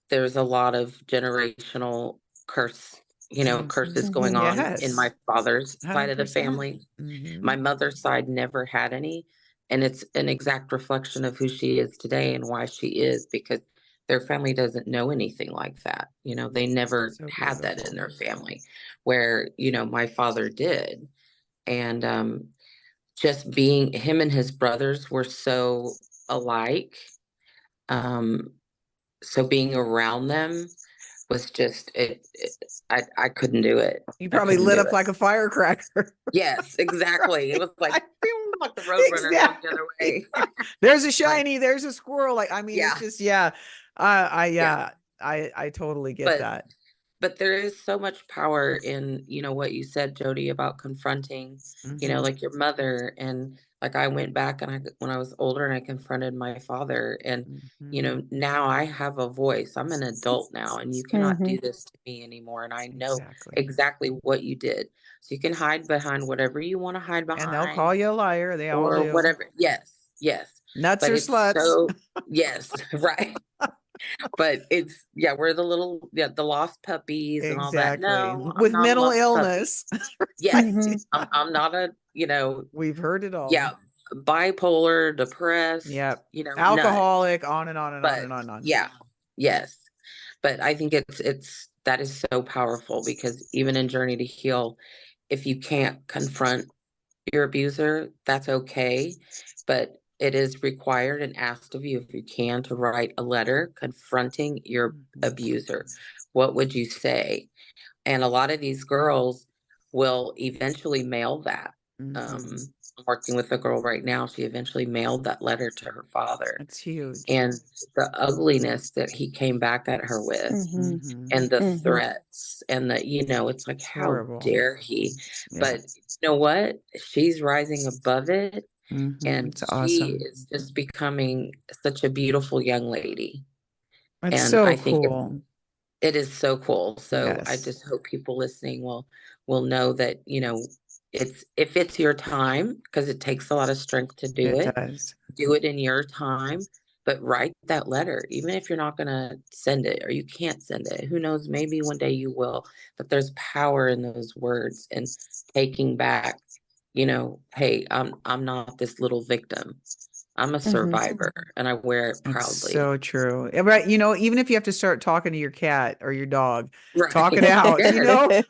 there's a lot of generational curses Mhm. going Mm-hmm. on in my Yes, father's side of the 100%. family. Hmm. My mother's side never had any, and it's an exact reflection of who she is today and why she is, because their family doesn't know anything like that. They never So had that in beautiful. their family, where, my father did. And just being him and his brothers were so alike. Um, so being around them was just I couldn't do it. You I probably couldn't lit do up it. like a firecracker. Yes, exactly. It Right? was like pew, like the Roadrunner going the other Exactly. way. There's a Like, shiny, there's a squirrel. Like, I mean, it's yeah, just, yeah. I yeah. yeah, I totally get But that. but there is so much power in, what you said, Jody, about confronting, Hmm. like your mother. And like I went back, and when I was older, and I confronted my father, and Hmm. now I have a voice. I'm an adult now, and you cannot Mm-hmm. do this to me anymore, and I know Exactly. exactly what you did. So you can hide behind whatever you want to hide And they'll behind, call you a liar. They all or do. whatever. Yes, yes. Nuts But or it's sluts. so, yes, right. But it's, yeah, we're the little, yeah, the lost puppies and all that. Exactly. No, I'm With not a mental lost puppy. illness. Yes, hmm I'm not a, We've heard it yeah, all. bipolar, depressed, Yep. none. Alcoholic, on and on and on But and on and on. yeah, yes. But I think it's that is so powerful because even in Journey to Heal, if you can't confront your abuser, that's okay. But it is required and asked of you, if you can, to write a letter confronting your Mhm. abuser. What would you say? And a lot of these girls will eventually mail that. Mhm. I'm working with a girl right now. She eventually mailed that letter to her father. It's huge. And the ugliness that he came back at her with, hmm Mhm. and the hmm threats, and the, it's like, It's how horrible. dare he? Yeah. But you know what? She's rising above it, Mhm. and It's she awesome. is just becoming such a beautiful young lady. It's And so I think cool. it is so cool. So I Yes, just hope people listening will know that, it's, if it's your time, because it takes a lot of strength to it does. do it in your time, but write that letter, even if you're not going to send it or you can't send it. Who knows? Maybe one day you will. But there's power in those words and taking back, hey, I'm not this little victim. I'm a hmm survivor and I wear it It's proudly. so true. Right. Even if you have to start talking to your cat or your dog, talk it Right. out, Yes.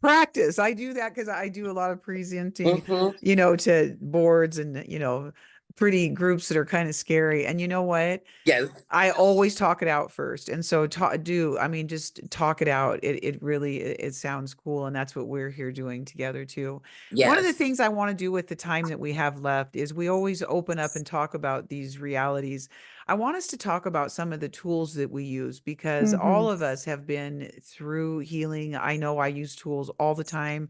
practice. I do that because I do a lot of presenting, Hmm. to boards and, pretty groups that are kind of scary. And you know what? Yes. I always talk it out first. And so just talk it out. It really, it sounds cool. And that's what we're here doing together too. One of the Yes. things I want to do with the time that we have left is we always open up and talk about these realities. I want us to talk about some of the tools that we use because hmm all of us have been through healing. I know I use tools all the time.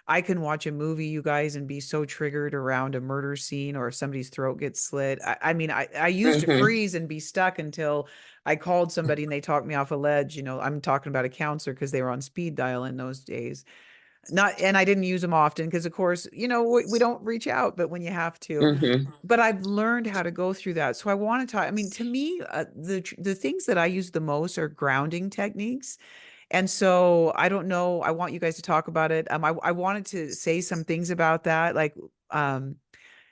I can watch a movie, you guys, and be so triggered around a murder scene or if somebody's throat gets slit. I mean, I used to Hmm. freeze and be stuck until I called somebody and they talked me off a ledge. I'm talking about a counselor because they were on speed dial in those days. Not, and I didn't use them often because, of course, we don't reach out, but when you have to. Hmm. But I've learned how to go through that. So I want to talk. I mean, to me, the things that I use the most are grounding techniques. And so I don't know. I want you guys to talk about it. I wanted to say some things about that. Like, um,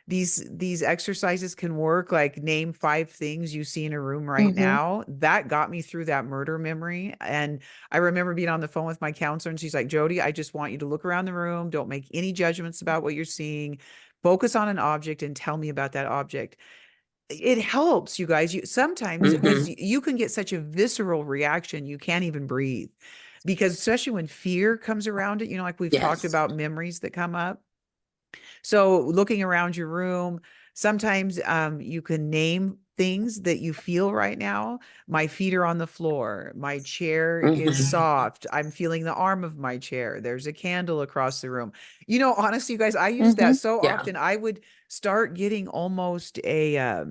these exercises can work. Like, name 5 things you see in a room right hmm now. That got me through that murder memory. And I remember being on the phone with my counselor, and she's like, Jody, I just want you to look around the room. Don't make any judgments about what you're seeing. Focus on an object and tell me about that object. It helps, you guys. You sometimes because Hmm. you can get such a visceral reaction, you can't even breathe. Because especially when fear comes around it, like we've talked Yes. about memories that come up. So looking around your room, sometimes you can name things that you feel right now. My feet are on the floor. My chair is Hmm. soft. I'm feeling the arm of my chair. There's a candle across the room. Honestly, you guys, I use that hmm so Yeah. often. I would start getting almost a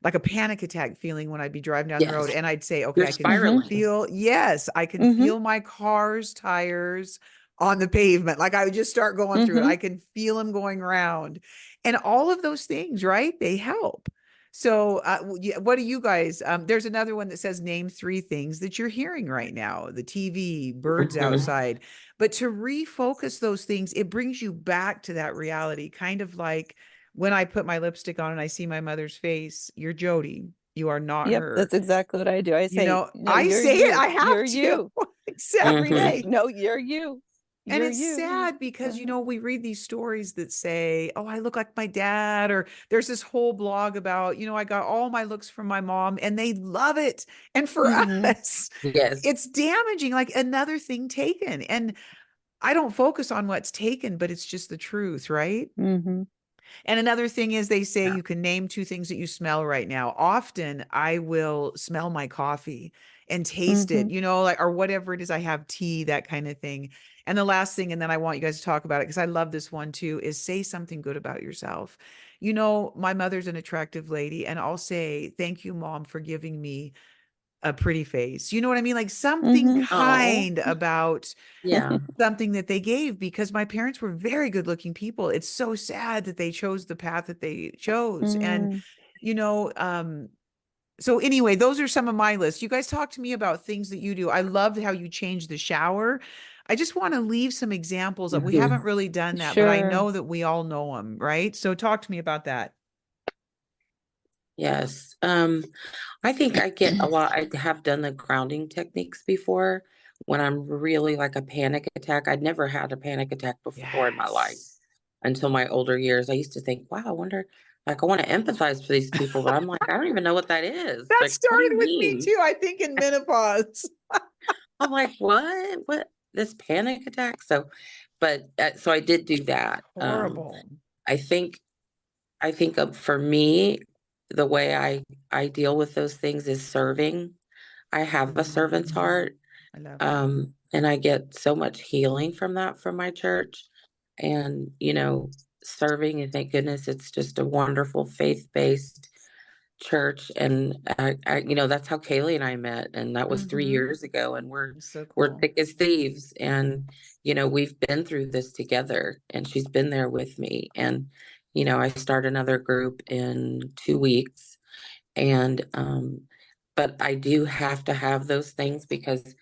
like a panic attack feeling when I'd be driving down the road, Yes. and I'd say, okay, You're I can hmm spiraling. yes, I can hmm feel my car's tires on the pavement. Like, I would just start going through it. hmm I can feel them going round, and all of those things, right? They help. So, what do you guys? There's another one that says name 3 things that you're hearing right now: the TV, birds Hmm. outside. But to refocus those things, it brings you back to that reality, kind of like when I put my lipstick on and I see my mother's face. You're Jody. You are not Yep, her. that's exactly what I do. I say, no, I you're say it, you. I have You're to. you. Every day. Exactly. No, you're you. And You're it's you. sad because, Uh-huh. we read these stories that say, oh, I look like my dad, or there's this whole blog about, I got all my looks from my mom and they love it. And for hmm us, Yes. it's damaging, like another thing taken. And I don't focus on what's taken, but it's just the truth, right? hmm And another thing is, they say Yeah. you can name 2 things that you smell right now. Often I will smell my coffee and taste hmm it, like, or whatever it is. I have tea, that kind of thing. And the last thing, and then I want you guys to talk about it because I love this one too, is say something good about yourself. My mother's an attractive lady, and I'll say, thank you, mom, for giving me a pretty face. You know what I mean? Like something hmm Oh, kind about yeah. something that they gave, because my parents were very good looking people. It's so sad that they chose the path that they chose. And, mm you know, um, So anyway, those are some of my lists. You guys talk to me about things that you do. I love how you change the shower. I just want to leave some examples of we haven't Mhm. really done that, but I Sure. know that we all know them, right? So talk to me about that. Yes. I think I get a lot. I have done the grounding techniques before when I'm really like a panic attack. I'd never had a panic attack before in my life Yes. until my older years. I used to think, wow, I wonder, like, I want to empathize for these people, but I'm like, I don't even know what that is. That Like, what do started you with me mean? too, I think in menopause. I'm like, what? What? This panic attack? So, but so I did do that. Horrible. I think for me, the way I deal with those things is serving. I have a servant's Mm, heart, I love it. and I get so much healing from that from my church, and serving. And thank goodness, it's just a wonderful faith-based church, and that's how Kaylee and I met, and that was 3 years ago, and So we're cool. thick as thieves, and we've been through this together, and she's been there with me, and I start another group in 2 weeks, and but I do have to have those things because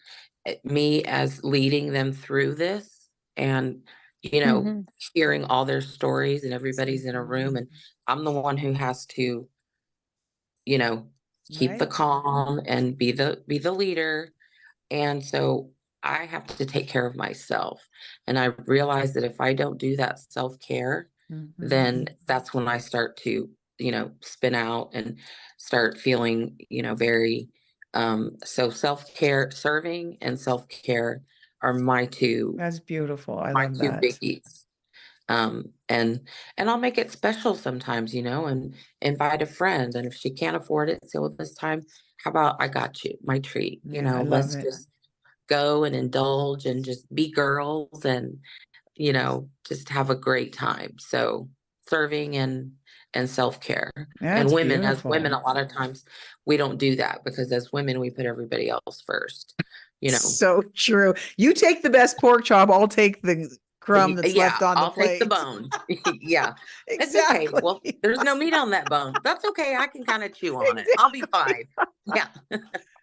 me as leading them through this, and Hmm. hearing all their stories, and everybody's in a room, and I'm the one who has to you know, keep the Right. calm and be the leader. And so I have to take care of myself. And I realize that if I don't do that self-care, Hmm. then that's when I start to, spin out and start feeling, very so self-care, serving and self-care are That's beautiful. I my love two that. biggies. And I'll make it special sometimes, and invite a friend. And if she can't afford it, say, well, this time, how about I got you my treat? Yeah, I love Let's it. just go and indulge and just be girls and, just have a great time. So serving and self-care. And That's women, as women, beautiful. a lot of times we don't do that because as women, we put everybody else first, you know. So true. You take the best pork chop, I'll take the crumb that's left Yeah, on the I'll take the plate. bone. Yeah, it's okay. Well, Exactly. there's no meat on that bone. That's okay. I can kind of chew on it. I'll be Exactly. fine. Yeah.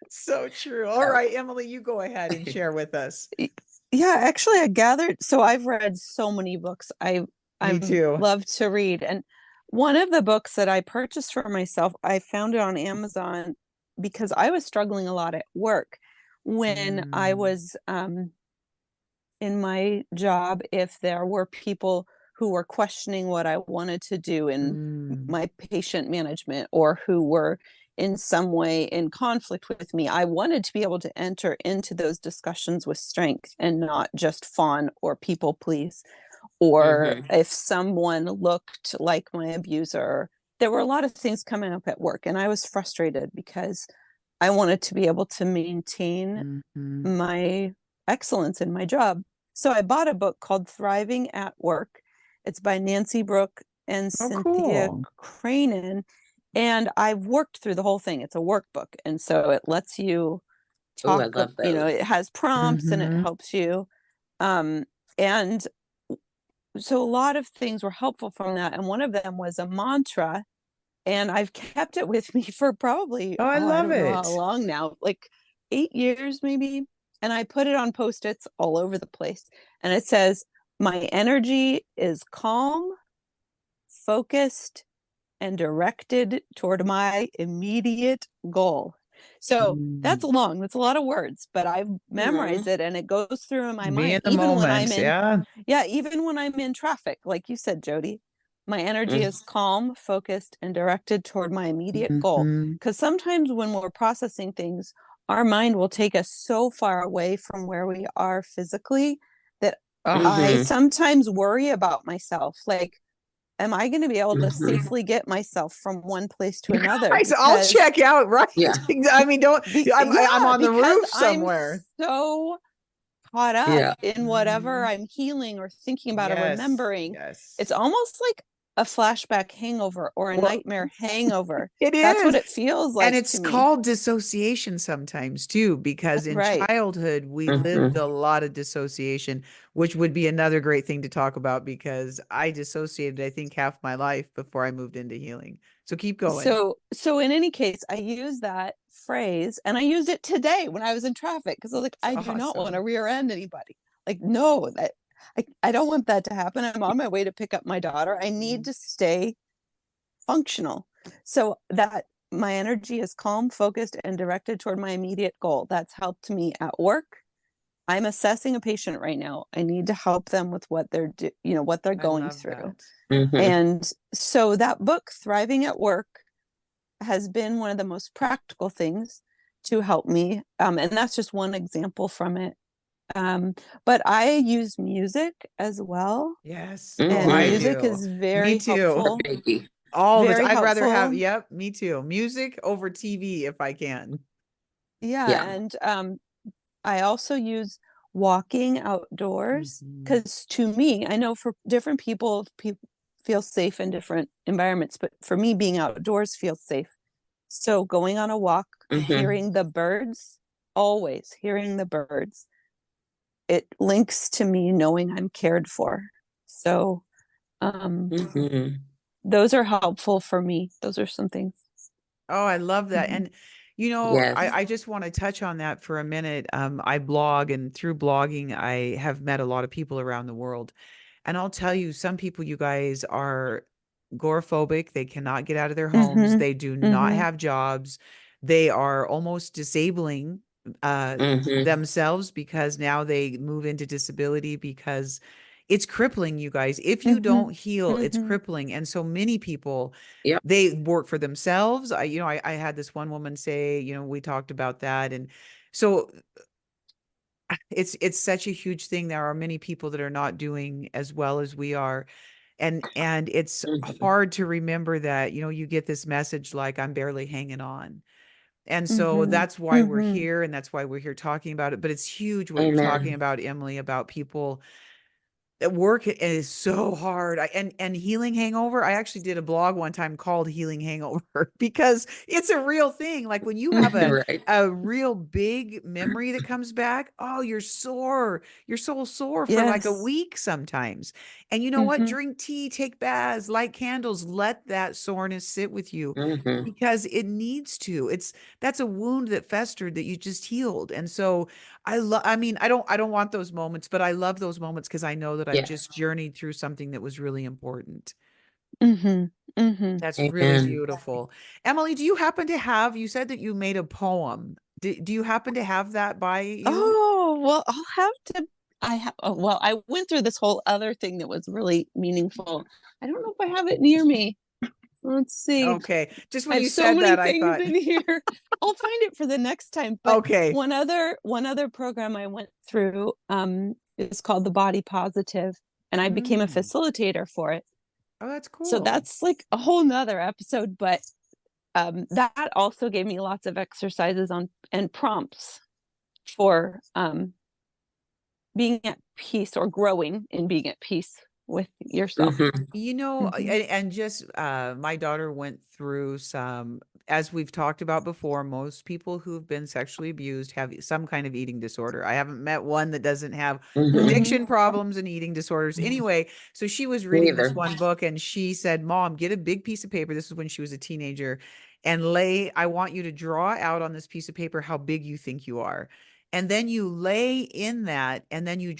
So true. All So, right, Emily, you go ahead and share with us. Yeah, actually I gathered, so I've read so many books. Me I'm too. love to read. And one of the books that I purchased for myself, I found it on Amazon because I was struggling a lot at work when I Mm, was in my job. If there were people who were questioning what I wanted to do in mm. my patient management, or who were in some way in conflict with me, I wanted to be able to enter into those discussions with strength and not just fawn or people please. Or hmm if someone looked like my abuser, there were a lot of things coming up at work, and I was frustrated because I wanted to be able to maintain Mhm. my excellence in my job. So I bought a book called Thriving at Work. It's by Nancy Brooke and Oh, Cynthia cool. Cranen. And I've worked through the whole thing. It's a workbook. And so it lets you Oh, I talk, love it those. has prompts and it Hmm. helps you. Um, and so a lot of things were helpful from that. And one of them was a mantra. And I've kept it with me for probably, Oh, I I love don't know how it. long now, like 8 years maybe. And I put it on post-its all over the place. And it says, my energy is calm, focused, and directed toward my immediate goal. So that's Mm. long. That's a lot of words, but I've memorized hmm it and it goes through in my Be mind, in the moment. Yeah. even when I'm in traffic, like you said, Jody. My energy hmm is calm, focused, and directed toward my immediate goal. Hmm. Because sometimes when we're processing things, our mind will take us so far away from where we are physically that Oh, I hmm sometimes worry about myself. Like, am I going to be able to hmm safely get myself from one place to another? I'll Because check out, right? Yeah. I mean, don't, I'm yeah, on the because roof I'm somewhere. so caught up Yeah. in whatever Mhm. I'm healing or thinking about or Yes. remembering. It's Yes. almost like a flashback hangover or a Well, nightmare hangover. it That's what is. it feels And like it's to me. called dissociation sometimes too, because in Right. childhood, we lived a lot of dissociation, which would be another great thing to talk about because I dissociated, I think, half my life before I moved into healing. So keep going. So in any case, I use that phrase and I used it today when I was in traffic because I was like, It's I do not want to awesome. rear end anybody. Like, no, that I don't want that to happen. I'm on my way to pick up my daughter. I need to stay functional. So that my energy is calm, focused, and directed toward my immediate goal. That's helped me at work. I'm assessing a patient right now. I need to help them with what what they're I going love through. that. And so that book, Thriving at Work, has been one of the most practical things to help me. And that's just one example from it. But I use music as well. Yes. Oh, And I music do. is Me very too. helpful. Biggie. All this. Very I'd rather have, helpful. yep, me too. Music over TV if I can. Yeah. Yeah. And I also use walking outdoors Mhm. because to me, I know for different people, people feel safe in different environments, but for me, being outdoors feels safe. So going on a walk, hearing the birds, always hearing the birds, it links to me knowing I'm cared for. So um, those are helpful for me. Those are some things. Oh, I love that. Mhm. And, you know, Yes. I just want to touch on that for a minute. I blog, and through blogging, I have met a lot of people around the world. And I'll tell you, some people, you guys, are agoraphobic. They cannot get out of their homes. Mhm. They do not Mhm. have jobs. They are almost disabling themselves because now they move into disability because it's crippling, you guys. If you Mhm. don't heal, it's Mhm. crippling. And so many people, Yep. they work for themselves. I had this one woman say, we talked about that. And so it's such a huge thing. There are many people that are not doing as well as we are. And it's hard to remember that, you get this message like I'm barely hanging on. And so Mhm. that's why we're Mhm. here, and that's why we're here talking about it. But it's huge what you're talking Amen. about, Emily, about people at work. Is so hard. And healing hangover. I actually did a blog one time called Healing Hangover because it's a real thing. Like when you have a Right. a real big memory that comes back, oh, you're sore. You're so sore for like a Yes. week sometimes. And you know what? Mhm. Drink tea, take baths, light candles, let that soreness sit with you because it needs to. That's a wound that festered that you just healed. And so I mean, I don't want those moments, but I love those moments because I know that I've Yes. just journeyed through something that was really important. Mhm. Mhm. That's really Amen. beautiful. Emily, do you happen to have, you said that you made a poem. Do you happen to have that by you? Oh, well, I'll have to. Well, I went through this whole other thing that was really meaningful. I don't know if I have it near me. Let's see. Okay. Just I when have you so said many that, I things thought, in here. I'll find it for the next time. But okay. one other program I went through is called the Body Positive, and I became a Mm. facilitator for it. Oh, that's So cool. that's like a whole nother episode, but that also gave me lots of exercises on and prompts for being at peace or growing in being at peace with yourself. And, Hmm. and just my daughter went through some, as we've talked about before, most people who've been sexually abused have some kind of eating disorder. I haven't met one that doesn't have Hmm. addiction problems and eating disorders. Anyway, so she was reading this Neither. one book and she said, Mom, get a big piece of paper. This is when she was a teenager. And I want you to draw out on this piece of paper how big you think you are. And then you lay in that, and then you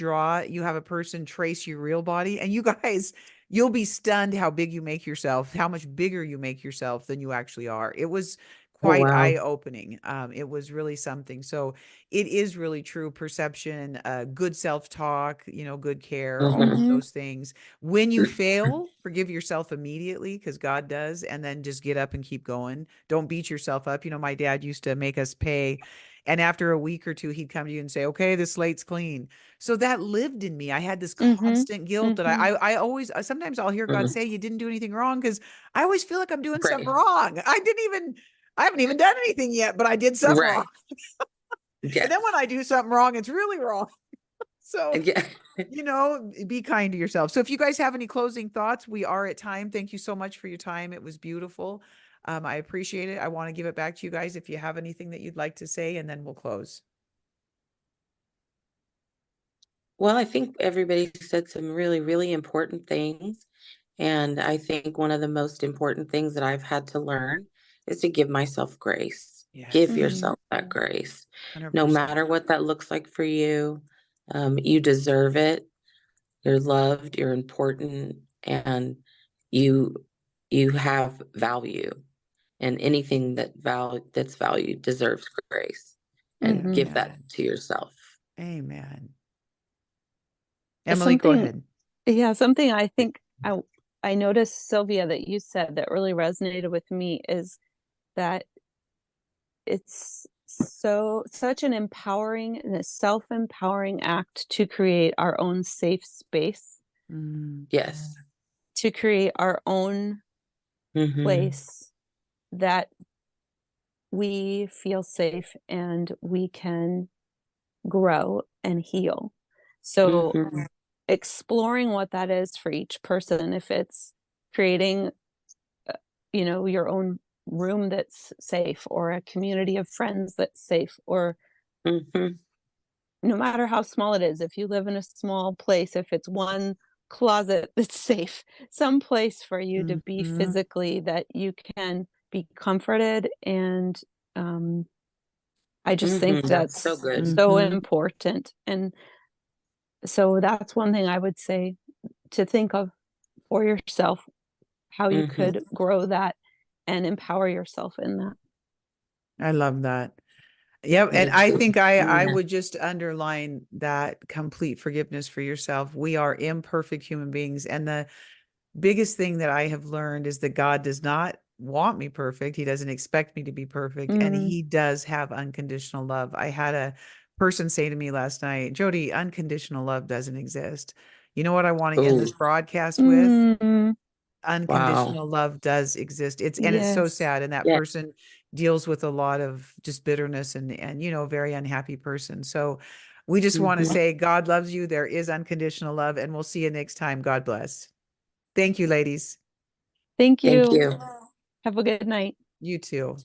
have a person trace your real body. And you guys, you'll be stunned how big you make yourself, how much bigger you make yourself than you actually are. It was Oh, quite wow. eye-opening. It was really something. So it is really true perception, good self-talk, good care, all of Hmm. those things. When you fail, forgive yourself immediately because God does, and then just get up and keep going. Don't beat yourself up. My dad used to make us pay. And after a week or two, he'd come to you and say, okay, the slate's clean. So that lived in me. I had this Hmm. constant guilt that Hmm. I always, sometimes I'll hear God say, you didn't do anything wrong because I always feel like I'm doing something Right. wrong. I haven't even done anything yet, but I did something wrong. Right. And then Yes. when I do something wrong, it's really wrong. So, Yeah. be kind to yourself. So if you guys have any closing thoughts, we are at time. Thank you so much for your time. It was beautiful. I appreciate it. I want to give it back to you guys if you have anything that you'd like to say, and then we'll close. Well, I think everybody said some really, really important things. And I think one of the most important things that I've had to learn is to give myself grace. Give Yes. Mm, yourself that grace. No 100%. matter what that looks like for you, you deserve it. You're loved, you're important, and you you have value. And anything that's valued deserves grace. And mhm. give that Amen. to yourself. Amen. Emily, go Something, ahead. yeah, something I think I noticed, Sylvia, that you said that really resonated with me is that it's such an empowering and a self-empowering act to create our own safe space, Mm, Yes. to create our own Mm-hmm. place that we feel safe and we can grow and heal. So Mm-hmm. exploring what that is for each person, if it's creating, your own room that's safe, or a community of friends that's safe, or Mm-hmm. no matter how small it is, if you live in a small place, if it's one closet that's safe, some place for you to be mhm, physically, that you can be comforted. And I just think Mm-hmm. That's so that's good. so mhm. important. And so that's one thing I would say, to think of for yourself, how you Mm-hmm. could grow that and empower yourself in that. I love that. Yep. And Me I too. think I Yeah. would just underline that complete forgiveness for yourself. We are imperfect human beings. And the biggest thing that I have learned is that God does not want me perfect. He doesn't expect me to be perfect. And Mm, he does have unconditional love. I had a person say to me last night, Jody, unconditional love doesn't exist. You know what I want to end Oh, this broadcast with? mm, wow. Unconditional love does exist. And it's so yes. sad. And that Yeah. person deals with a lot of just bitterness and a very unhappy person. So we just want to Mm-hmm. say God loves you. There is unconditional love, and we'll see you next time. God bless. Thank you, ladies. Thank Thank you. you. Have a good night. You too.